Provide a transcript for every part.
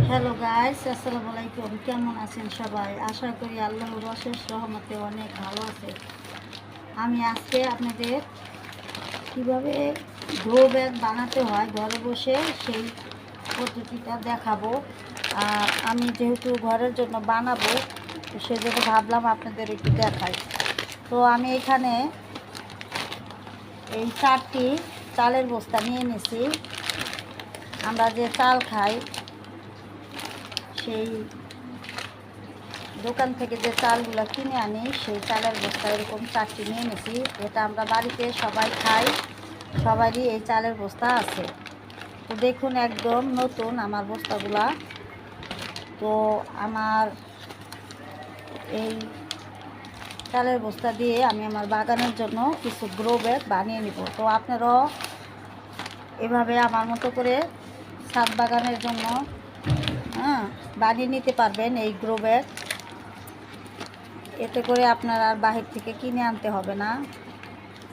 Hello guys, আসসালামু আলাইকুম। কেমন আছেন সবাই? আশা করি আল্লাহর অশেষ রহমতে অনেক ভালো আছে। আমি আজকে আপনাদের কিভাবে গ্রো ব্যাগ বানাতে হয় ঘরে বসে সেই পদ্ধতিটা দেখাবো। আর আমি যেহেতু ঘরের জন্য বানাবো, তো সেজন্য ভাবলাম আপনাদের একটু দেখাই। তো আমি এখানে এই 4টি চালের বস্তা নিয়ে নিছি। আমরা যে চাল খাই সেই দোকান থেকে যে চালগুলো কিনে আনি সেই চালের বস্তা এরকম 4টি নিয়ে নিছি। এটা আমরা বাড়িতে সবাই খাই, সবারই এই চালের বস্তা আছে। তো দেখুন, একদম নতুন আমার বস্তাগুলা। তো আমার এই চালের বস্তা দিয়ে আমি আমার বাগানের জন্য কিছু গ্রো ব্যাগ বানিয়ে নিব। তো আপনারাও এভাবে আমার মতো করে ছাদ বাগানের জন্য বানিয়ে নিতে পারবেন এই গ্রো ব্যাগ। এতে করে আপনার আর বাহির থেকে কিনে আনতে হবে না।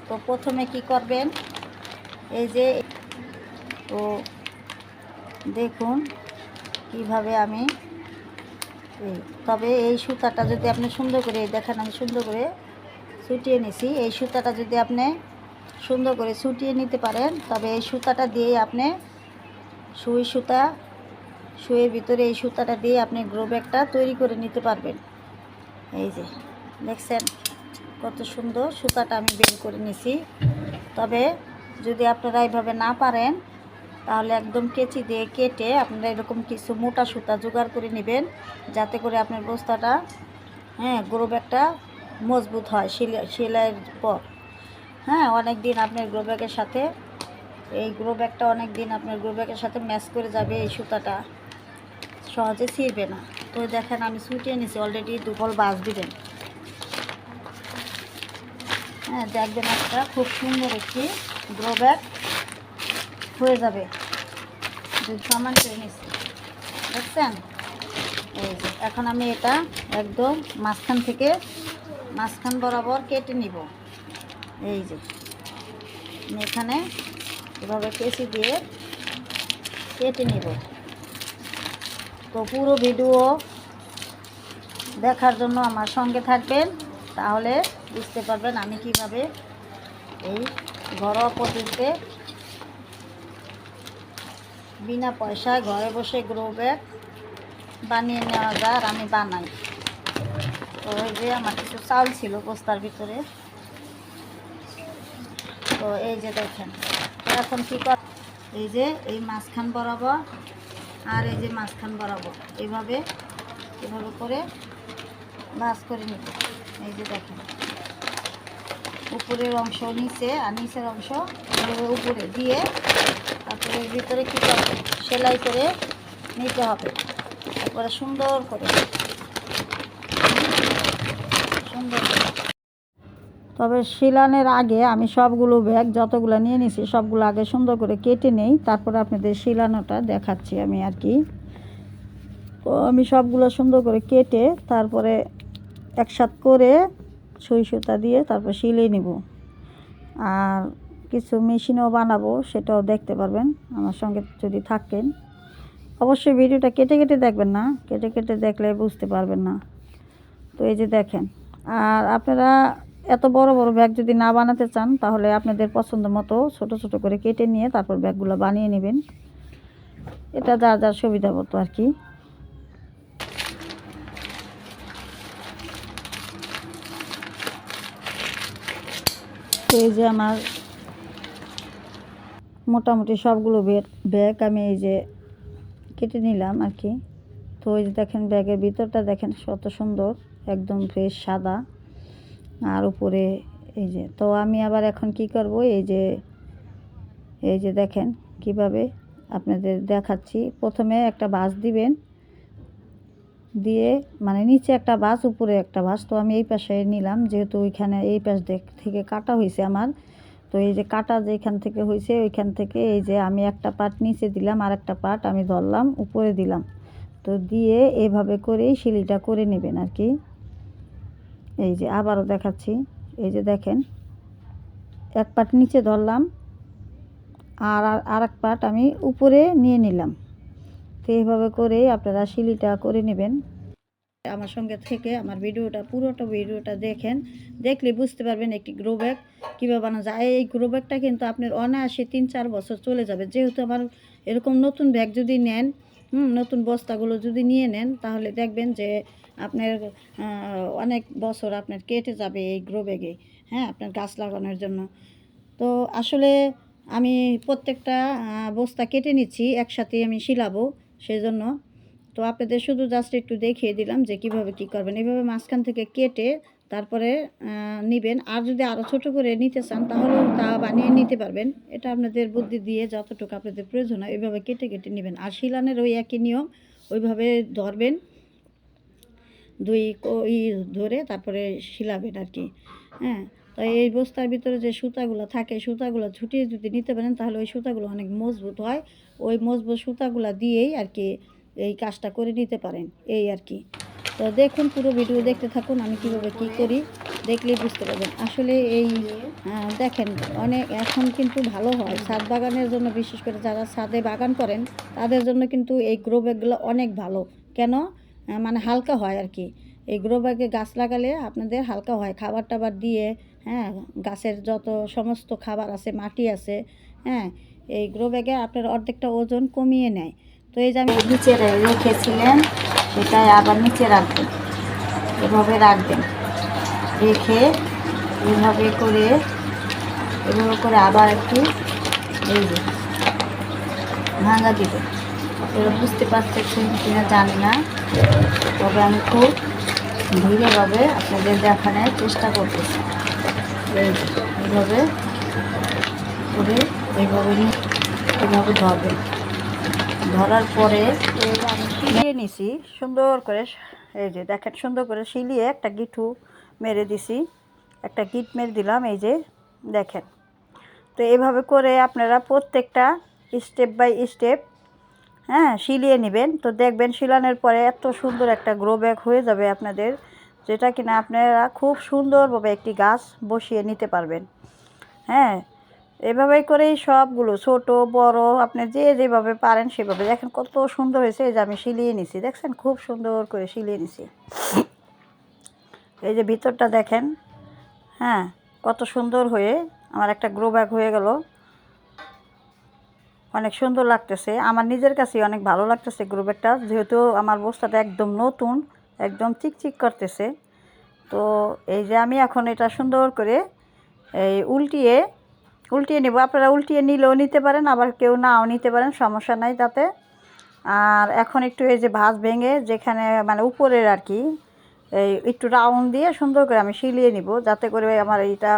তো প্রথমে কি করবেন, এই যে তো দেখুন কিভাবে আমি তবে এই সুতাটা যদি আপনি সুন্দর করে দেখেন, আমি সুন্দর করে ছুটিয়ে নিছি। এই সুতাটা যদি আপনি সুন্দর করে ছুটিয়ে নিতে পারেন, তবে এই সুতাটা দিয়ে আপনি সুইয়ের ভিতরে এই সুতাটা দিয়ে আপনি গ্রো ব্যাগটা তৈরি করে নিতে পারবেন। এই যে দেখছেন কত সুন্দর সুতাটা আমি বের করে নিছি। তবে যদি আপনারা এইভাবে না পারেন, তাহলে একদম কেচি দিয়ে কেটে আপনারা এরকম কিছু মোটা সুতা জোগাড় করে নেবেন, যাতে করে আপনার বস্তাটা গ্রো ব্যাগটা মজবুত হয় সেলাইয়ের পর। অনেক দিন আপনার গ্রো ব্যাগের সাথে আপনার গ্রো ব্যাগের সাথে ম্যাচ করে যাবে। এই সুতাটা সহজে ছিঁড়বে না। তো দেখেন আমি ছুটিয়ে নিছি অলরেডি। দুবল বাস দিবেন, দেখবেন একটা খুব সুন্দর একটি গ্রো ব্যাগ হয়ে যাবে। সমান করে নিচ্ছি, দেখছেন? এই যে এখন আমি এটা একদম মাঝখান বরাবর কেটে নিব। এই যে আমি এখানে এভাবে কেচি দিয়ে কেটে নিব। তো পুরো ভিডিও দেখার জন্য আমার সঙ্গে থাকবেন, তাহলে বুঝতে পারবেন আমি কিভাবে এই ঘরোয়া পদ্ধতিতে বিনা পয়সায় ঘরে বসে গ্রো ব্যাগ বানিয়ে নেওয়া যায়। আর আমি বানাই। তো এই যে আমার কিছু চাল ছিল বস্তার ভিতরে। তো এই যে দেখেন, এখন কী কর, এই যে এই মাঝখান বরাবর আর এই যে মাঝখান বরাবর এভাবে করে ভাঁজ করে নিব। এই যে দেখেন, উপরের অংশ নিচে আর নিচের অংশ উপরে দিয়ে তারপরে এর ভিতরে কী করবে, সেলাই করে নিতে হবে। তারপরে সুন্দর করে তবে শিলানের আগে আমি সবগুলো ব্যাগ যতগুলো নিয়ে নিছি সবগুলো আগে সুন্দর করে কেটে নেই, তারপরে আপনাদের শিলানোটা দেখাচ্ছি আমি আর কি। তো আমি সবগুলো সুন্দর করে কেটে তারপরে একসাথে করে সুই সুতা দিয়ে তারপর শিলিয়ে নিব। আর কিছু মেশিনও বানাবো, সেটাও দেখতে পারবেন আমার সঙ্গে যদি থাকেন। অবশ্যই ভিডিওটা কেটে কেটে দেখবেন না, কেটে কেটে দেখলে বুঝতে পারবেন না। তো এই যে দেখেন, আর আপনারা এত বড় বড় ব্যাগ যদি না বানাতে চান, তাহলে আপনাদের পছন্দ মতো ছোট ছোট করে কেটে নিয়ে তারপর ব্যাগগুলো বানিয়ে নেবেন। এটা যার যার সুবিধা মতো আর কি। তো এই যে আমার মোটামুটি সবগুলো ব্যাগ আমি এই যে কেটে নিলাম আর কি। তো এই যে দেখেন, ব্যাগের ভিতরটা দেখেন কত সুন্দর, একদম ফ্রেশ সাদা। আর উপরে এই যে, তো আমি আবার এখন কি করব, এই যে দেখেন কিভাবে আপনাদের দেখাচ্ছি। প্রথমে একটা ভাঁজ দিবেন, দিয়ে মানে নিচে একটা ভাঁজ উপরে একটা ভাঁজ। তো আমি এই পাশে নিলাম, যেহেতু ওইখানে এই পাশ থেকে কাটা হয়েছে আমার। তো এই যে কাটা যেখান থেকে হয়েছে ওইখান থেকে এই যে আমি একটা পার্ট নিচে দিলাম, আর একটা পার্ট আমি ধরলাম উপরে দিলাম। তো দিয়ে এভাবে করেই শিলিটা করে নেবেন আর কি। এই যে আবারও দেখাচ্ছি, এই যে দেখেন এক পার্ট নিচে ধরলাম আর এক পার্ট আমি উপরে নিয়ে নিলাম। তো এইভাবে করেই আপনারা শিলিটা করে নেবেন। আমার সঙ্গে থেকে আমার পুরোটা ভিডিওটা দেখেন, দেখলে বুঝতে পারবেন একটি গ্রো ব্যাগ কীভাবে বানানো যায়। এই গ্রো ব্যাগটা কিন্তু আপনার অনায়াসে 3-4 বছর চলে যাবে। যেহেতু আমার এরকম নতুন ব্যাগ যদি নেন, নতুন বস্তাগুলো যদি নিয়ে নেন, তাহলে দেখবেন যে আপনার অনেক বছর আপনার কেটে যাবে এই গ্রো ব্যাগে, হ্যাঁ, আপনার গাছ লাগানোর জন্য। তো আসলে আমি প্রত্যেকটা বস্তা কেটে নিচ্ছি, একসাথেই আমি শিলাবো সেজন্য। তো আপনাদের শুধু জাস্ট একটু দেখিয়ে দিলাম যে কিভাবে কি করবেন। এভাবে মাঝখান থেকে কেটে তারপরে নেবেন। আর যদি আরও ছোট করে নিতে চান তাহলেও তা বানিয়ে নিতে পারবেন। এটা আপনাদের বুদ্ধি দিয়ে যতটুকু আপনাদের প্রয়োজন হয় ওইভাবে কেটে কেটে নেবেন। আর শিলানের ওই একই নিয়ম, ওইভাবে ধরবেন, দুই ধরে তারপরে শিলাবেন আর কি, হ্যাঁ। তো এই বস্তার ভিতরে যে সুতাগুলো থাকে, সুতাগুলো ছুটিয়ে যদি নিতে পারেন তাহলে ওই সুতাগুলো অনেক মজবুত হয়। ওই মজবুত সুতাগুলো দিয়েই আর কি এই কাজটা করে নিতে পারেন, এই আর কি। তো দেখুন, পুরো ভিডিও দেখতে থাকুন, আমি কিভাবে কি করি দেখলেই বুঝতে পারবেন। আসলে এই দেখেন অনেক এখন কিন্তু ভালো হয় ছাদ বাগানের জন্য, বিশেষ করে যারা ছাদে বাগান করেন তাদের জন্য কিন্তু এই গ্রো ব্যাগগুলো অনেক ভালো। কেন? মানে হালকা হয় আর কি। এই গ্রো ব্যাগে গাছ লাগালে আপনাদের হালকা হয়, খাবার টাবার দিয়ে, হ্যাঁ, গাছের যত সমস্ত খাবার আছে, মাটি আছে, হ্যাঁ, এই গ্রো ব্যাগে আপনার অর্ধেকটা ওজন কমিয়ে নেয়। তো এই যে আমি নিচে রেখেছিলেন সেটাই আবার নিচে রাখবেন, এভাবে রাখবেন, রেখে এভাবে করে আবার একটু এই যে ভাঙা দিবেন। আপনারা বুঝতে পারছেন কিনা জানি না, তবে আমি খুব ধীরেভাবে আপনাদের দেখানোর চেষ্টা করতেছি। এইভাবে করে এইভাবে ধরবেন। ধরার পরে আমি শিলিয়ে নিছি সুন্দর করে, এই যে দেখেন সুন্দর করে শিলিয়ে একটা গিঁঠু মেরে দিছি, একটা গিট মেরে দিলাম, এই যে দেখেন। তো এইভাবে করে আপনারা প্রত্যেকটা স্টেপ বাই স্টেপ, হ্যাঁ, শিলিয়ে নেবেন। তো দেখবেন শিলানোর পরে এত সুন্দর একটা গ্রো ব্যাগ হয়ে যাবে আপনাদের, যেটা কিনা আপনারা খুব সুন্দরভাবে একটি গাছ বসিয়ে নিতে পারবেন, হ্যাঁ। এভাবেই করেই সবগুলো ছোট বড় আপনি যেভাবে পারেন সেভাবে। দেখেন কত সুন্দর হয়েছে, এই যে আমি শিলিয়ে নিছি, দেখছেন খুব সুন্দর করে শিলিয়ে নিছি। এই যে ভিতরটা দেখেন, হ্যাঁ, কত সুন্দর হয়ে আমার একটা গ্রো ব্যাগ হয়ে গেল। অনেক সুন্দর লাগতেছে, আমার নিজের কাছেই অনেক ভালো লাগতেছে গ্রো ব্যাগটা, যেহেতু আমার বস্তাটা একদম নতুন, একদম চিকচিক করতেছে। তো এই যে আমি এখন এটা সুন্দর করে এই উল্টিয়ে নেব। আপনারা উল্টিয়ে নিলেও নিতে পারেন, আবার কেউ নাও নিতে পারেন, সমস্যা নাই তাতে। আর এখন একটু এই যে ভাঁজ ভেঙে যেখানে মানে উপরের আর কি, এই একটু রাউন্ড দিয়ে সুন্দর করে আমি শিলিয়ে নিব, যাতে করে আমার এইটা,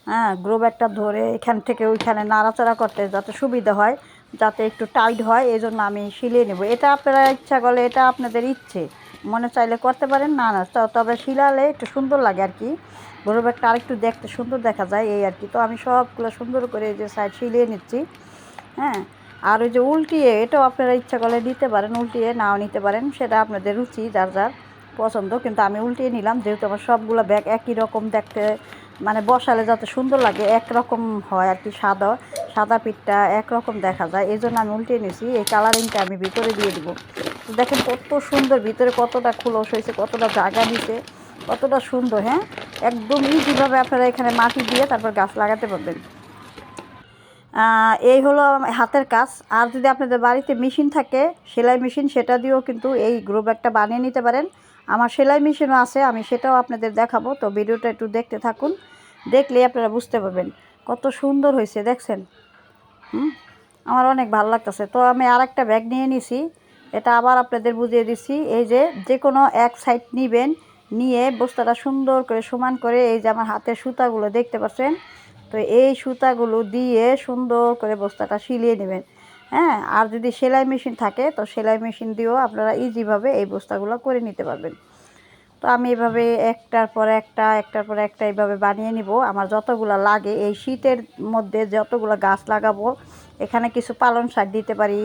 হ্যাঁ, গ্রো ব্যাগটা ধরে এখান থেকে ওইখানে নাড়াচাড়া করতে যাতে সুবিধা হয়, যাতে একটু টাইট হয়, এই জন্য আমি শিলিয়ে নেব। এটা আপনারা ইচ্ছা করলে, এটা আপনাদের ইচ্ছে, মনে চাইলে করতে পারেন, না তবে শিলালে একটু সুন্দর লাগে আর কি, গ্রো ব্যাগটা আরেকটু দেখতে সুন্দর দেখা যায়, এই আর কি। তো আমি সবগুলো সুন্দর করে এই যে সাইড শিলিয়ে নিচ্ছি, হ্যাঁ। আর ওই যে উল্টিয়ে, এটাও আপনারা ইচ্ছা করলে নিতে পারেন, উল্টিয়ে নাও নিতে পারেন, সেটা আপনাদের রুচি, যার যার পছন্দ। কিন্তু আমি উল্টিয়ে নিলাম, যেহেতু আমার সবগুলো ব্যাগ একই রকম দেখতে, মানে বসালে যাতে সুন্দর লাগে, একরকম হয় আর কি, সাদা পিঠটা একরকম দেখা যায়, এই জন্য আমি উল্টিয়ে নিয়েছি। এই কালারিংটা আমি ভিতরে দিয়ে দেবো। তো দেখেন কত সুন্দর, ভিতরে কতটা খোলস হয়েছে, কতটা জায়গা দিতে, কতটা সুন্দর, হ্যাঁ। একদম ইজিভাবে আপনারা এখানে মাটি দিয়ে তারপর গাছ লাগাতে পারবেন। এই হলো হাতের কাজ। আর যদি আপনাদের বাড়িতে মেশিন থাকে, সেলাই মেশিন, সেটা দিয়েও কিন্তু এই গ্রো ব্যাগটা বানিয়ে নিতে পারেন। আমার সেলাই মেশিনও আছে, আমি সেটাও আপনাদের দেখাবো। তো ভিডিওটা একটু দেখতে থাকুন, দেখলেই আপনারা বুঝতে পারবেন কত সুন্দর হয়েছে, দেখছেন। আমার অনেক ভালো লাগতেছে। তো আমি আরেকটা ব্যাগ নিয়ে নিছি, এটা আবার আপনাদের বুঝিয়ে দিচ্ছি। এই যে কোনো এক সাইড নিবেন, নিয়ে বস্তাটা সুন্দর করে সমান করে, এই যে আমার হাতের সুতাগুলো দেখতে পাচ্ছেন, তো এই সুতাগুলো দিয়ে সুন্দর করে বস্তাটা শিলিয়ে নেবেন, হ্যাঁ। আর যদি সেলাই মেশিন থাকে, তো সেলাই মেশিন দিয়েও আপনারা ইজিভাবে এই বস্তাগুলো করে নিতে পারবেন। তো আমি এভাবে একটার পর একটা এইভাবে বানিয়ে নিব। আমার যতগুলো লাগে, এই শীতের মধ্যে যতগুলো গাছ লাগাবো, এখানে কিছু পালং শাক দিতে পারি,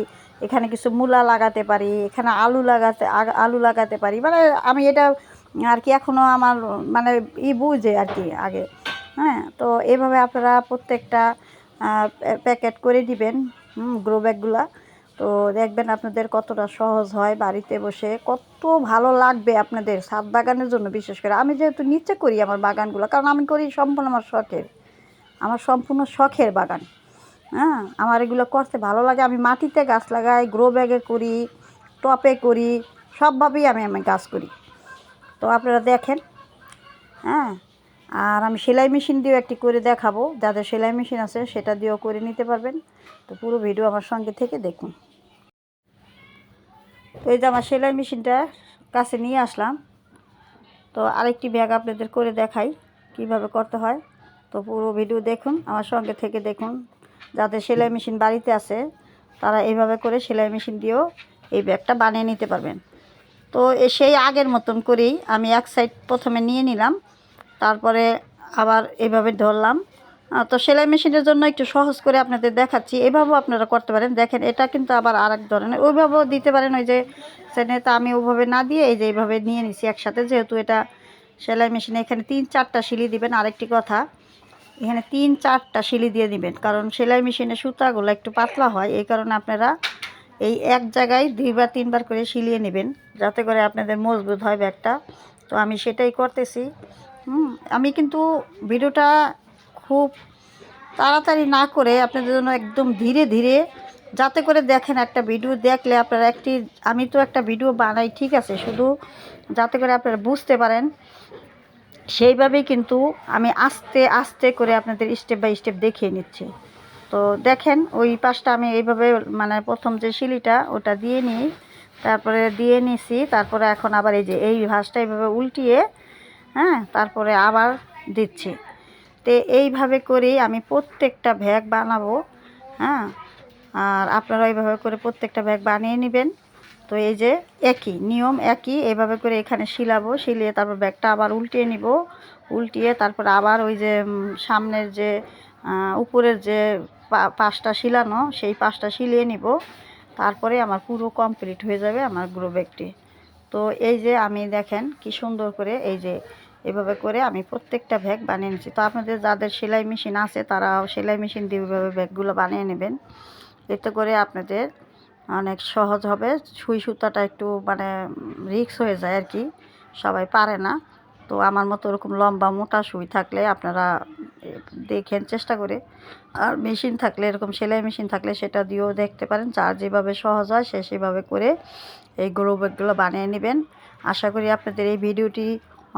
এখানে কিছু মূলা লাগাতে পারি, এখানে আলু লাগাতে পারি, মানে আমি এটা আর কি এখনও আমার মানে বুঝে আর কি আগে, হ্যাঁ। তো এভাবে আপনারা প্রত্যেকটা প্যাকেট করে দিবেন গ্রো ব্যাগগুলা। তো দেখবেন আপনাদের কতটা সহজ হয়, বাড়িতে বসে কত ভালো লাগবে আপনাদের ছাদ বাগানের জন্য। বিশেষ করে আমি যেহেতু নিচে করি আমার বাগানগুলো, কারণ আমি করি সম্পূর্ণ আমার সম্পূর্ণ শখের বাগান। হ্যাঁ, আমার এগুলো করতে ভালো লাগে। আমি মাটিতে গাছ লাগাই, গ্রো ব্যাগে করি, টপে করি, সবভাবেই আমি গাছ করি। তো আপনারা দেখেন। হ্যাঁ, আর আমি সেলাই মেশিন দিয়েও একটি করে দেখাবো, যাদের সেলাই মেশিন আছে সেটা দিয়েও করে নিতে পারবেন। তো পুরো ভিডিও আমার সঙ্গে থেকে দেখুন। তো এই যে আমার সেলাই মেশিনটা কাছে নিয়ে আসলাম। তো আরেকটি ব্যাগ আপনাদের করে দেখাই কিভাবে করতে হয়। তো পুরো ভিডিও দেখুন, আমার সঙ্গে থেকে দেখুন। যাদের সেলাই মেশিন বাড়িতে আছে তারা এইভাবে করে সেলাই মেশিন দিয়েও এই ব্যাগটা বানিয়ে নিতে পারবেন। তো সেই আগের মতন করেই আমি এক সাইড প্রথমে নিয়ে নিলাম, তারপরে আবার এইভাবে ধরলাম। তো সেলাই মেশিনের জন্য একটু সহজ করে আপনাদের দেখাচ্ছি, এভাবেও আপনারা করতে পারেন। দেখেন, এটা কিন্তু আবার আরেক ধরনের, ওইভাবেও দিতে পারেন। ওই যে সেনেতে আমি ওইভাবে না দিয়ে এই যে এইভাবে নিয়ে নিছি একসাথে, যেহেতু এটা সেলাই মেশিনে এখানে 3-4টা সিলি দিবেন। আরেকটি কথা, এখানে 3-4টা সিলি দিয়ে দিবেন, কারণ সেলাই মেশিনের সুতাগুলো একটু পাতলা হয়। এই কারণে আপনারা এই এক জায়গায় 2 বা 3 বার করে সিলিয়ে নেবেন, যাতে করে আপনাদের মজবুত হয় ব্যাগটা। তো আমি সেটাই করতেছি। আমি কিন্তু ভিডিওটা খুব তাড়াতাড়ি না করে আপনাদের জন্য একদম ধীরে ধীরে, যাতে করে দেখেন একটা ভিডিও দেখলে আপনারা আমি তো একটা ভিডিও বানাই, ঠিক আছে, শুধু যাতে করে আপনারা বুঝতে পারেন সেইভাবেই কিন্তু আমি আস্তে আস্তে করে আপনাদের স্টেপ বাই স্টেপ দেখিয়ে নিচ্ছি। তো দেখেন, ওই পাশটা আমি এইভাবে মানে প্রথম যে সিলিটা ওটা দিয়ে নিই, তারপরে দিয়ে নিছি, তারপরে এখন আবার এই যে এই ভাঁজটা এইভাবে উল্টিয়ে, হ্যাঁ, তারপরে আবার দিচ্ছি। তো এইভাবে করেই আমি প্রত্যেকটা ব্যাগ বানাবো। হ্যাঁ, আর আপনারা এইভাবে করে প্রত্যেকটা ব্যাগ বানিয়ে নেবেন। তো এই যে একই নিয়ম, একই এভাবে করে এখানে শিলাবো, শিলিয়ে তারপর ব্যাগটা আবার উল্টিয়ে নিব, উল্টিয়ে তারপর আবার ওই যে সামনের যে উপরের যে পাশটা শিলানো, সেই পাশটা শিলিয়ে নিব। তারপরে আমার পুরো কমপ্লিট হয়ে যাবে আমার গ্রো ব্যাগটি। তো এই যে আমি দেখেন কি সুন্দর করে এই যে এভাবে করে আমি প্রত্যেকটা ব্যাগ বানিয়ে নিচ্ছি। তো আপনাদের যাদের সেলাই মেশিন আছে তারাও সেলাই মেশিন দিয়ে এভাবে ব্যাগগুলো বানিয়ে নেবেন। এতে করে আপনাদের অনেক সহজ হবে। সুই সুতাটা একটু মানে রিস্ক হয়ে যায় আর কি, সবাই পারে না। তো আমার মতো ওরকম লম্বা মোটা সুই থাকলে আপনারা দেখেন চেষ্টা করে, আর মেশিন থাকলে, এরকম সেলাই মেশিন থাকলে সেটা দিয়েও দেখতে পারেন। যার যেভাবে সহজ হয় সে সেভাবে করে এই গ্রো ব্যাগগুলো বানিয়ে নেবেন। আশা করি আপনাদের এই ভিডিওটি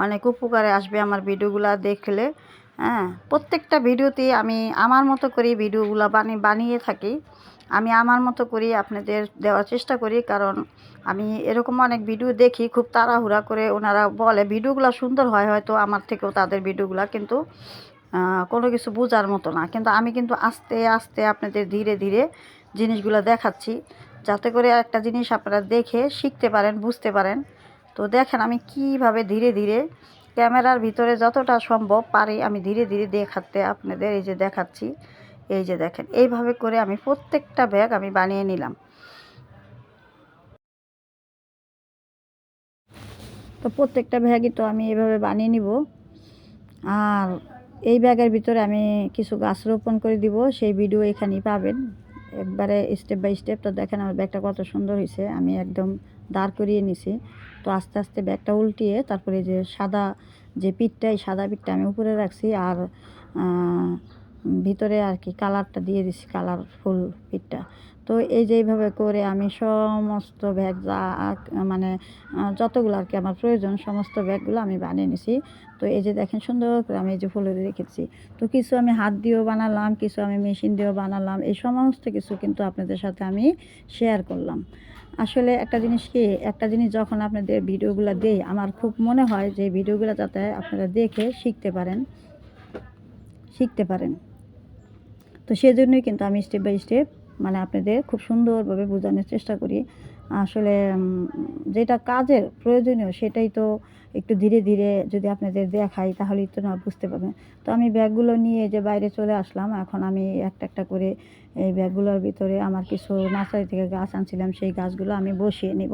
অনেক উপকারে আসবে আমার ভিডিওগুলো দেখলে। হ্যাঁ, প্রত্যেকটা ভিডিওতেই আমি আমার মতো করে ভিডিওগুলো বানিয়ে থাকি। আমি আমার মতো করি আপনাদের দেওয়ার চেষ্টা করি, কারণ আমি এরকম অনেক ভিডিও দেখি খুব তাড়াহুড়া করে। ওনারা বলে ভিডিওগুলো সুন্দর হয়, হয়তো আমার থেকেও তাদের ভিডিওগুলো, কিন্তু কোনো কিছু বোঝার মতো না। কিন্তু আমি কিন্তু আস্তে আস্তে আপনাদের ধীরে ধীরে জিনিসগুলো দেখাচ্ছি, যাতে করে একটা জিনিস আপনারা দেখে শিখতে পারেন, বুঝতে পারেন। তো দেখেন আমি কিভাবে ধীরে ধীরে ক্যামেরার ভিতরে যতটা সম্ভব পারি আমি ধীরে ধীরে দেখাতে আপনাদের এই যে দেখাচ্ছি। এই যে দেখেন, এইভাবে করে আমি প্রত্যেকটা ব্যাগ আমি বানিয়ে নিলাম। তো প্রত্যেকটা ব্যাগই তো আমি এভাবে বানিয়ে নিব। আর এই ব্যাগের ভিতরে আমি কিছু গাছ রোপণ করে দিব, সেই ভিডিও এখানেই পাবেন একবারে স্টেপ বাই স্টেপ। তো দেখেন আমার ব্যাগটা কত সুন্দর হয়েছে, আমি একদম দাঁড় করিয়ে নিছি। তো আস্তে আস্তে ব্যাগটা উল্টিয়ে তারপরে যে সাদা যে পিঠটা, এই সাদা পিঠটা আমি উপরে রাখছি, আর ভিতরে আর কি কালারটা দিয়ে দিছি, কালারফুল পিঠটা। তো এই যে এইভাবে করে আমি সমস্ত ব্যাগ যা মানে যতগুলো আর কি আমার প্রয়োজন সমস্ত ব্যাগগুলো আমি বানিয়ে নিছি। তো এই যে দেখেন সুন্দর করে আমি এই যে ফুলে রেখেছি। তো কিছু আমি হাত দিয়েও বানালাম, কিছু আমি মেশিন দিয়েও বানালাম, এই সমস্ত কিছু কিন্তু আপনাদের সাথে আমি শেয়ার করলাম। আসলে একটা জিনিস যখন আপনাদের ভিডিওগুলো দেই, আমার খুব মনে হয় যে ভিডিওগুলো যাতে আপনারা দেখে শিখতে পারেন। তো সেজন্যই কিন্তু আমি স্টেপ বাই স্টেপ মানে আপনাদের খুব সুন্দরভাবে বোঝানোর চেষ্টা করি। আসলে যেটা কাজের প্রয়োজনীয় সেটাই তো একটু ধীরে ধীরে যদি আপনাদের দেখাই তাহলেই তো না বুঝতে পারবেন। তো আমি ব্যাগগুলো নিয়ে যে বাইরে চলে আসলাম, এখন আমি একটা একটা করে এই ব্যাগগুলোর ভিতরে আমার কিছু নার্সারি থেকে গাছ আনছিলাম, সেই গাছগুলো আমি বসিয়ে নিব।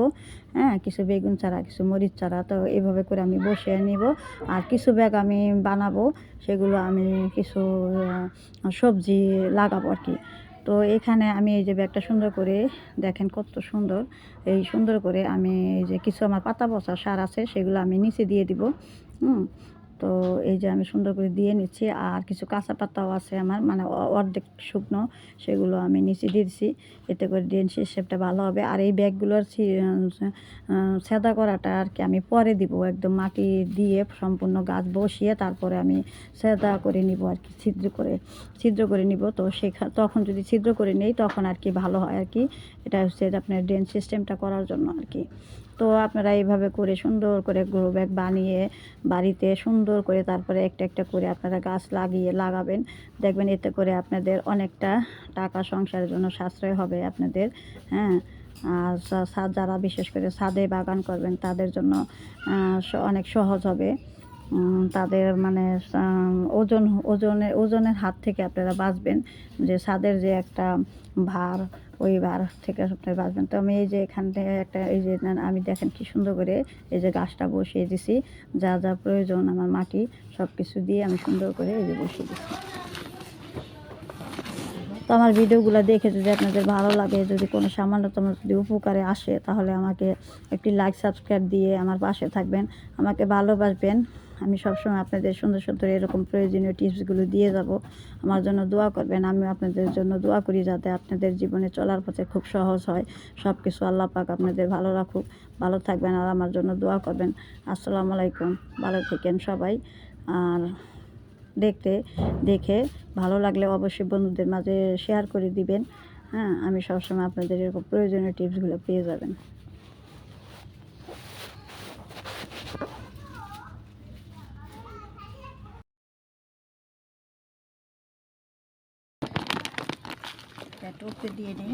হ্যাঁ, কিছু বেগুন চারা, কিছু মরিচ চারা, তো এইভাবে করে আমি বসিয়ে নিব। আর কিছু ব্যাগ আমি বানাবো, সেগুলো আমি কিছু সবজি লাগাবো আর কি। তো এখানে আমি এই যে ব্যাগটা সুন্দর করে দেখেন কত সুন্দর, এই সুন্দর করে আমি এই যে কিছু আমার পাতা পচা সার আছে সেগুলো আমি নিচে দিয়ে দিব। তো এই যে আমি সুন্দর করে দিয়ে নিচ্ছি, আর কিছু কাঁচা পাতাও আছে আমার, মানে অর্ধেক শুকনো, সেগুলো আমি নিচে দিয়ে দিচ্ছি। এতে করে ড্রেন সিস্টেমটা ভালো হবে। আর এই ব্যাগগুলোর ছেদা করাটা আর কি আমি পরে দিব, একদম মাটি দিয়ে সম্পূর্ণ গাছ বসিয়ে তারপরে আমি ছেদা করে নিব আর কি, ছিদ্র করে নিব। তো তখন যদি ছিদ্র করে নেই তখন আর কি ভালো হয় আর কি। এটা হচ্ছে আপনার ড্রেন সিস্টেমটা করার জন্য আর কি। তো আপনারা এইভাবে করে সুন্দর করে গ্রো ব্যাগ বানিয়ে বাড়িতে সুন্দর করে তারপরে একটা একটা করে আপনারা গাছ লাগাবেন, দেখবেন এতে করে আপনাদের অনেকটা টাকা সংসারের জন্য সাশ্রয় হবে আপনাদের। হ্যাঁ, আর যারা বিশেষ করে ছাদে বাগান করবেন তাদের জন্য অনেক সহজ হবে। তাদের মানে ওজনের হাত থেকে আপনারা বাঁচবেন, যে ছাদের যে একটা ভার, ওই ভার থেকে আপনারা বাঁচবেন। তো আমি এই যে এখান থেকে একটা এই যে আমি দেখেন কি সুন্দর করে এই যে গাছটা বসিয়ে দিছি, যা যা প্রয়োজন আমার মাটি সব কিছু দিয়ে আমি সুন্দর করে এই যে বসিয়ে দিচ্ছি। তো আমার ভিডিওগুলো দেখে যদি আপনাদের ভালো লাগে, যদি কোনো সামান্যতম যদি উপকারে আসে, তাহলে আমাকে একটি লাইক সাবস্ক্রাইব দিয়ে আমার পাশে থাকবেন, আমাকে ভালোবাসবেন। আমি সবসময় আপনাদের সুন্দর সুন্দর এরকম প্রয়োজনীয় টিপসগুলো দিয়ে যাব। আমার জন্য দোয়া করবেন, আমিও আপনাদের জন্য দোয়া করি যাতে আপনাদের জীবনে চলার পথে খুব সহজ হয়। সব কিছু আল্লাহ পাক আপনাদের ভালো রাখুক, ভালো থাকবেন, আর আমার জন্য দোয়া করবেন। আসসালামু আলাইকুম, ভালো থাকেন সবাই। আর দেখে ভালো লাগলে অবশ্যই বন্ধুদের মাঝে শেয়ার করে দিবেন। হ্যাঁ, আমি সবসময় আপনাদের এরকম প্রয়োজনীয় টিপসগুলো পেয়ে যাবেন। টুকতে দিয়ে নিই।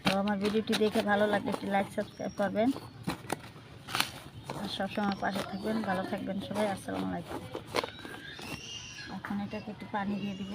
তো আমার ভিডিওটি দেখে ভালো লাগলে একটি লাইক সাবস্ক্রাইব করবেন, আর সবসময় পাশে থাকবেন, ভালো থাকবেন সবাই। আসসালামু আলাইকুম। এখন এটাকে একটু পানি দিয়ে দিব।